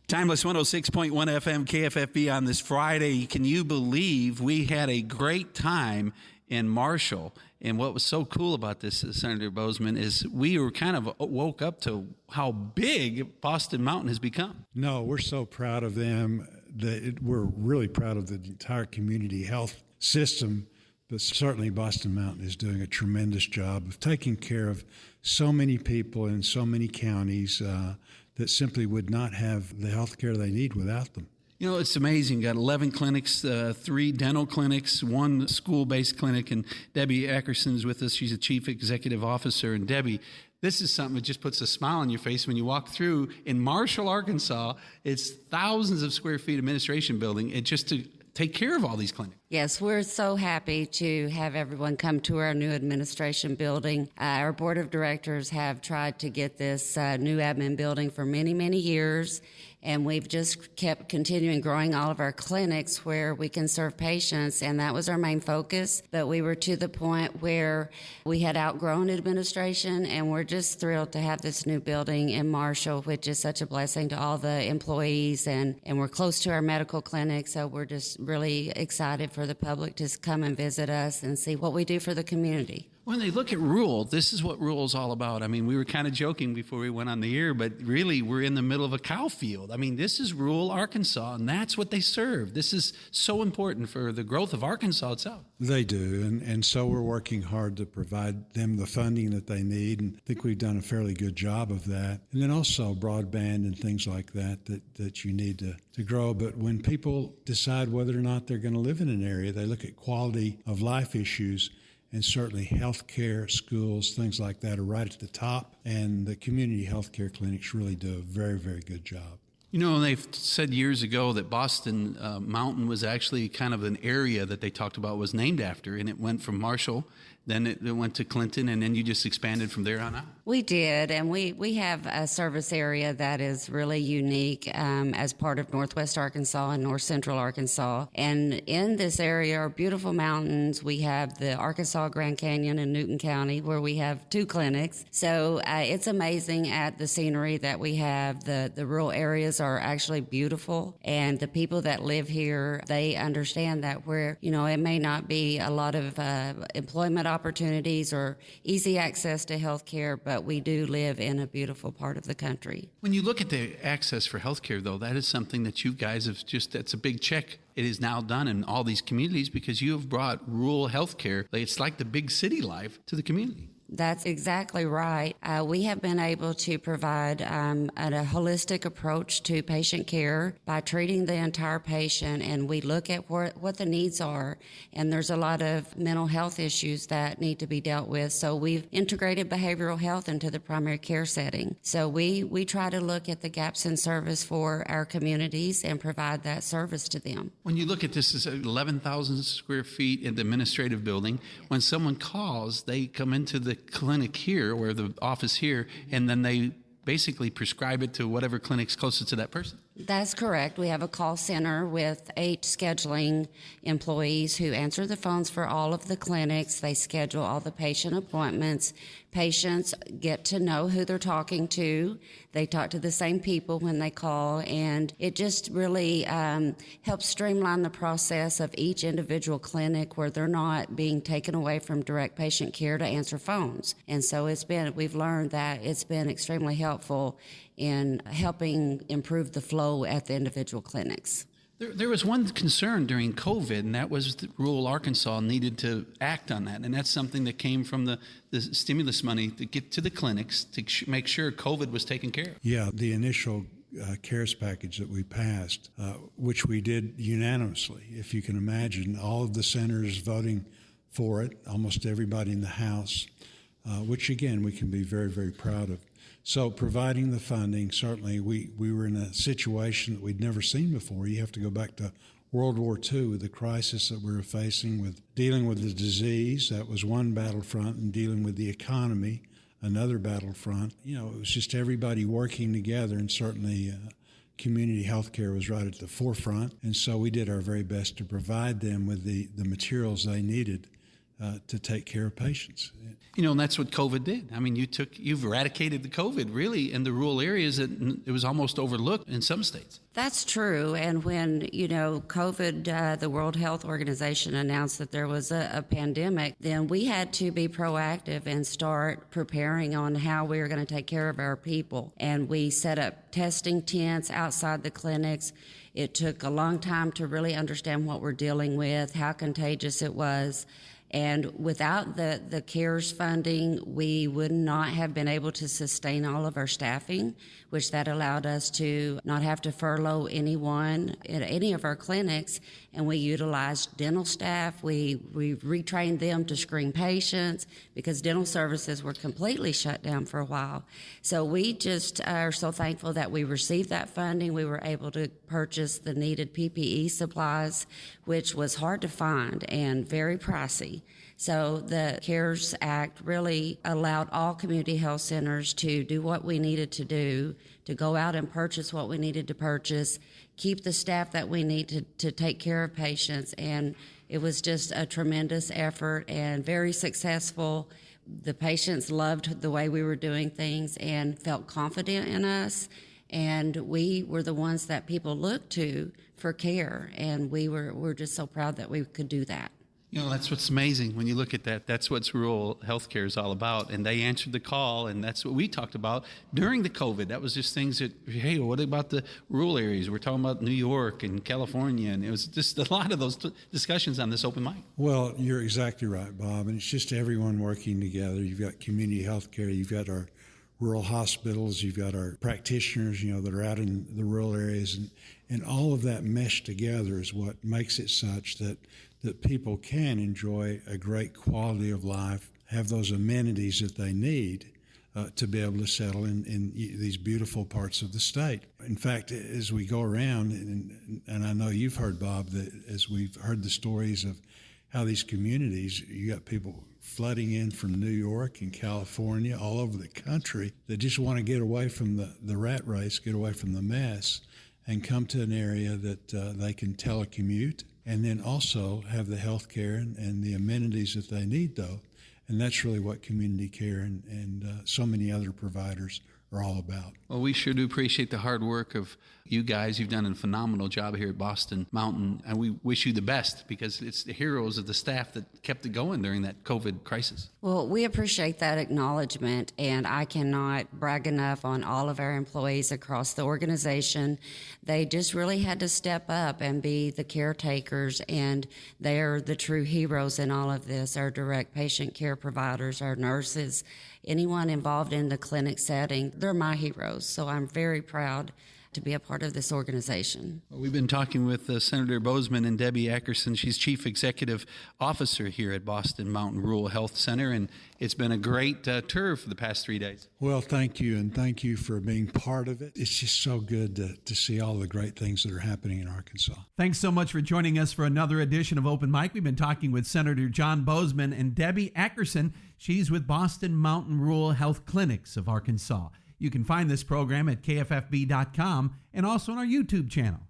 Timeless 106.1 FM KFFB on this Friday. Can you believe we had a great time in Marshall? And what was so cool about this, Senator Boozman, is we were kind of woke up to how big Boston Mountain has become. No, we're so proud of them. We're really proud of the entire community health system. But certainly Boston Mountain is doing a tremendous job of taking care of so many people in so many counties that simply would not have the health care they need without them. You know, it's amazing. Got 11 clinics, 3 dental clinics, 1 school-based clinic, and Debbie Ackerson is with us. She's the Chief Executive Officer. And Debbie, this is something that just puts a smile on your face when you walk through. In Marshall, Arkansas, it's thousands of square feet administration building, and just to take care of all these clinics. Yes, we're so happy to have everyone come to our new administration building. Our board of directors have tried to get this new admin building for many, many years, and we've just kept continuing growing all of our clinics where we can serve patients, and that was our main focus. But we were to the point where we had outgrown administration, and we're just thrilled to have this new building in Marshall, which is such a blessing to all the employees, and we're close to our medical clinic, so we're just really excited for the public to come and visit us and see what we do for the community. When they look at rural, this is what rural is all about. I mean, we were kind of joking before we went on the air, but really we're in the middle of a cow field. I mean, this is rural Arkansas, and that's what they serve. This is so important for the growth of Arkansas itself. They do, and so we're working hard to provide them the funding that they need, and I think we've done a fairly good job of that. And then also broadband and things like that you need to grow. But when people decide whether or not they're going to live in an area, they look at quality of life issues. And certainly health care, schools, things like that are right at the top. And the community health care clinics really do a very, very good job. You know, they've said years ago that Boston Mountain was actually kind of an area that they talked about was named after, and it went from Marshall, then it went to Clinton, and then you just expanded from there on out. We did, and we have a service area that is really unique as part of Northwest Arkansas and North Central Arkansas. And in this area are beautiful mountains. We have the Arkansas Grand Canyon in Newton County, where we have 2 clinics. So it's amazing at the scenery that we have. The rural areas are actually beautiful, and the people that live here, they understand that where, you know, it may not be a lot of employment opportunities or easy access to health care, but we do live in a beautiful part of the country. When you look at the access for health care, though, that is something that you guys have that's a big check. It is now done in all these communities because you have brought rural health care. It's like the big city life to the community. That's exactly right. We have been able to provide a holistic approach to patient care by treating the entire patient, and we look at what the needs are, and there's a lot of mental health issues that need to be dealt with. So we've integrated behavioral health into the primary care setting. So we try to look at the gaps in service for our communities and provide that service to them. When you look at this as 11,000 square feet in the administrative building, when someone calls, they come into the clinic here or the office here, and then they basically prescribe it to whatever clinic's closest to that person. That's correct. We have a call center with 8 scheduling employees who answer the phones for all of the clinics. They schedule all the patient appointments. Patients get to know who they're talking to. They talk to the same people when they call, and it just really helps streamline the process of each individual clinic where they're not being taken away from direct patient care to answer phones. And so we've learned that it's been extremely helpful in helping improve the flow at the individual clinics. There was one concern during COVID, and that was that rural Arkansas needed to act on that. And that's something that came from the stimulus money to get to the clinics to make sure COVID was taken care of. Yeah, the initial CARES package that we passed, which we did unanimously. If you can imagine, all of the senators voting for it, almost everybody in the House, which again, we can be very, very proud of. So providing the funding, certainly we were in a situation that we'd never seen before. You have to go back to World War II with the crisis that we were facing with dealing with the disease. That was one battlefront, and dealing with the economy, another battlefront. You know, it was just everybody working together, and certainly community health care was right at the forefront. And so we did our very best to provide them with the materials they needed to take care of patients. And that's what COVID did. I mean, you've eradicated the COVID really in the rural areas that it was almost overlooked in some states. That's true. And when, COVID, the World Health Organization announced that there was a pandemic, then we had to be proactive and start preparing on how we were going to take care of our people. And we set up testing tents outside the clinics. It took a long time to really understand what we're dealing with, how contagious it was. And without the CARES funding, we would not have been able to sustain all of our staffing, which that allowed us to not have to furlough anyone at any of our clinics. And we utilized dental staff. We retrained them to screen patients because dental services were completely shut down for a while. So we just are so thankful that we received that funding. We were able to purchase the needed PPE supplies, which was hard to find and very pricey. So the CARES Act really allowed all community health centers to do what we needed to do, to go out and purchase what we needed to purchase, keep the staff that we need to take care of patients. And it was just a tremendous effort and very successful. The patients loved the way we were doing things and felt confident in us. And we were the ones that people looked to for care. And we're just so proud that we could do that. That's what's amazing when you look at that. That's what rural healthcare is all about. And they answered the call, and that's what we talked about during the COVID. That was just things that, hey, what about the rural areas? We're talking about New York and California, and it was just a lot of those discussions on this open mic. Well, you're exactly right, Bob, and it's just everyone working together. You've got community healthcare, you've got our rural hospitals, you've got our practitioners, that are out in the rural areas, and all of that meshed together is what makes it such that people can enjoy a great quality of life, have those amenities that they need to be able to settle in these beautiful parts of the state. In fact, as we go around, and I know you've heard, Bob, that as we've heard the stories of how these communities, you got people flooding in from New York and California, all over the country, that just want to get away from the rat race, get away from the mess, and come to an area that they can telecommute, and then also have the health care and the amenities that they need, though. And that's really what community care and so many other providers are all about. Well, we sure do appreciate the hard work of you guys. You've done a phenomenal job here at Boston Mountain, and we wish you the best because it's the heroes of the staff that kept it going during that COVID crisis. Well, we appreciate that acknowledgement, and I cannot brag enough on all of our employees across the organization. They just really had to step up and be the caretakers, and they're the true heroes in all of this. Our direct patient care providers, our nurses, anyone involved in the clinic setting, they're my heroes. So I'm very proud to be a part of this organization. Well, we've been talking with Senator Boozman and Debbie Ackerson. She's Chief Executive Officer here at Boston Mountain Rural Health Center, and it's been a great tour for the past 3 days. Well, thank you, and thank you for being part of it. It's just so good to see all the great things that are happening in Arkansas. Thanks so much for joining us for another edition of Open Mic. We've been talking with Senator John Boozman and Debbie Ackerson. She's with Boston Mountain Rural Health Clinics of Arkansas. You can find this program at KFFB.com and also on our YouTube channel.